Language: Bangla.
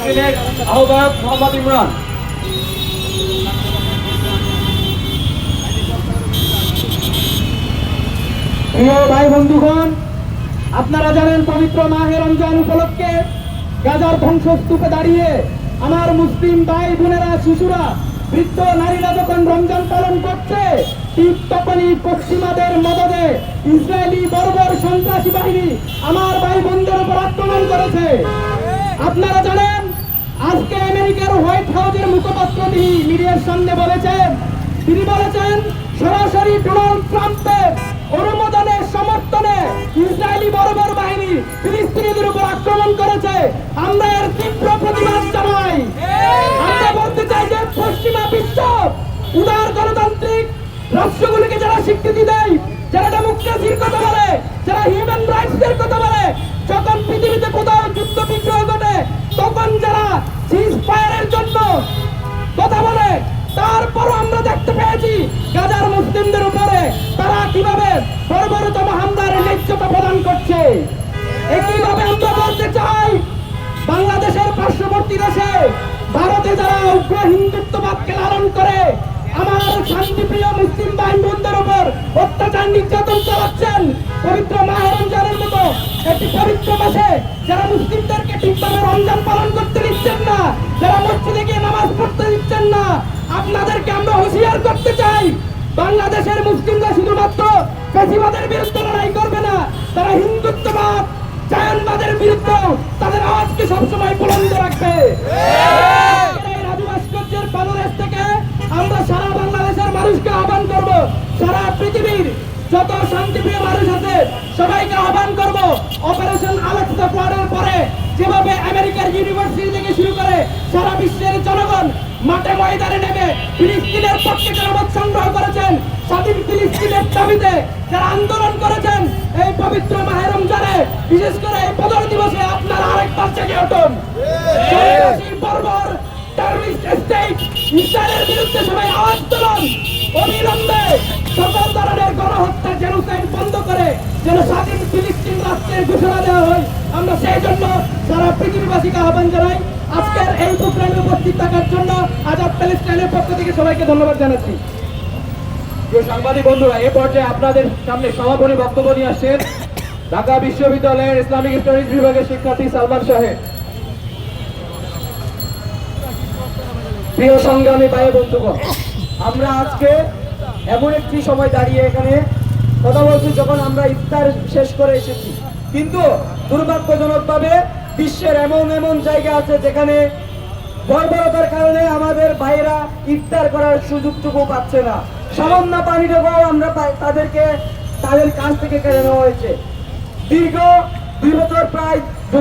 ফিলিস্তিনের আহ্বায়ক মোহাম্মদ ইমরান। প্রিয় ভাই বন্ধুগণ, আপনারা জানেন পবিত্র মাহে রমজান উপলক্ষে গাজার ধ্বংসস্তূপে দাঁড়িয়ে আমার মুসলিম ভাই বোনেরা, শিশুরা, বৃদ্ধ নারীরা যখন রমজান পালন করছে, ঠিক তখনই পশ্চিমাদের মদদে ইসরায়েলি বর্বর সন্ত্রাসী বাহিনী আমার ভাই বোনদের উপর আক্রমণ করেছে। আপনারা জানেন আজকে আমেরিকার হোয়াইট হাউসের মুখপাত্র তিনি মিডিয়ার সামনে বলেছেন, সরাসরি ডোনাল্ড ট্রাম্পের অনুমোদনের সমর্থনে ইসরায়েলি বর্বর বাহিনী ফিলিস্তিনিদের উপর আক্রমণ করেছে। আমরা এর তীব্র প্রতিবাদ জানাই। আমরা বলতে চাই যে পশ্চিমা বিশ্ব উদার গণতান্ত্রিক রাষ্ট্রগুলিকে যারা স্বীকৃতি দেয়, যারা ডেমোক্রেসির কথা বলে, যারা হিউম্যান রাইটস এর কথা বলে, যখন পৃথিবীতে কোথাও যুদ্ধ বিগ্রহ ঘটে তখন যারা সিজ ফায়ারের জন্য কথা বলে, তারপরও আমরা দেখতে পেয়েছি গাজার মুসলিমদের উপরে তারা কিভাবে বর্বরতম হামলার নিশ্চয়তা প্রদান করছে। একইভাবে আমরা বলতে চাই, বাংলাদেশের পার্শ্ববর্তী দেশে ভারতে যারা উগ্র হিন্দুত্ববাদকে লালন করে আমার শান্তিপ্রিয় মুসলিম ভাই বোনদের উপর অত্যাচার নির্যাতন চালাচ্ছেন, পবিত্র মাহে রমজানের মতো একটি পবিত্র মাসে যারা মুসলিমদেরকে ঠিকভাবে রমজান পালন করতে দিচ্ছেন না, যারা মসজিদে গিয়ে নামাজ পড়তে দিচ্ছেন না, আপনাদেরকে আমরা হুঁশিয়ার করতে চাই, বাংলাদেশের মুসলিমরা শুধুমাত্র ফ্যাসিবাদের বিরুদ্ধে লড়াই করবে না, তারা হিন্দুত্ববাদ জায়নবাদের বিরুদ্ধে তাদের আওয়াজকে সবসময় বুলন্দ রাখবে। এই রাজু ভাস্কর্যের বাংলাদেশ থেকে আমরা সারা বাংলাদেশের মানুষকে আহ্বান করব, সারা পৃথিবীর যত শান্তিপ্রিয় মানুষ আছে সবাইকে আহ্বান করব, অপারেশন আলেক্সা ফ্লাডের পরে যেভাবে আমেরিকার ইউনিভার্সিটি থেকে শুরু করে সারা বিশ্বের জনগণ মাঠে ময়দানে নেমে ফিলিস্তিনের পক্ষে যারা মত সংগ্রহ করেছেন, স্বাধীন ফিলিস্তিনের দাবিতে যারা আন্দোলন করেছেন, এই পবিত্র মাহে রমজানে বিশেষ করে এই বদর দিবসে আপনারা আরেকবার জেগে উঠুন। বর্বর টেররিস্ট স্টেট ইসরায়েলের বিরুদ্ধে সবাই আওয়াজ তুলুন। অবিলম্বে সকল ধরনের গণহত্যা জেনোসাইড বন্ধ করে যেন স্বাধীন ফিলিস্তিন রাষ্ট্রের ঘোষণা দেওয়া হয়, আমরা সেই জন্য সারা পৃথিবীবাসীকে আহ্বান জানাই। আজকের এই প্রোগ্রামে উপস্থিত থাকার জন্য আজাদ প্যালেস্টাইনের পক্ষ থেকে সবাইকে ধন্যবাদ জানাচ্ছি। প্রিয় সাংবাদিক বন্ধুরা, এ পর্যায়ে আপনাদের সামনে সমাপনী বক্তব্য নিয়ে আসছেন ঢাকা বিশ্ববিদ্যালয়ের ইসলামিক স্টাডিজ বিভাগের শিক্ষার্থী সালমান সাহেব। প্রিয় সংগ্রামী ভাই বন্ধুগণ, আমরা আজকে এমন একটি সময় দাঁড়িয়ে এখানে কথা বলছি যখন আমরা ইফতার শেষ করে এসেছি, কিন্তু দুর্ভাগ্যজনকভাবে বিশ্বের এমন এমন জায়গা আছে যেখানে বর্বরতার কারণে আমাদের ভাইরা ইফতার করার সুযোগটুকু পাচ্ছে না। সামান্য পানিটুকুও আমরা তাদের কাছ থেকে কেড়ে নেওয়া হয়েছে। দীর্ঘ 2 বছর প্রায়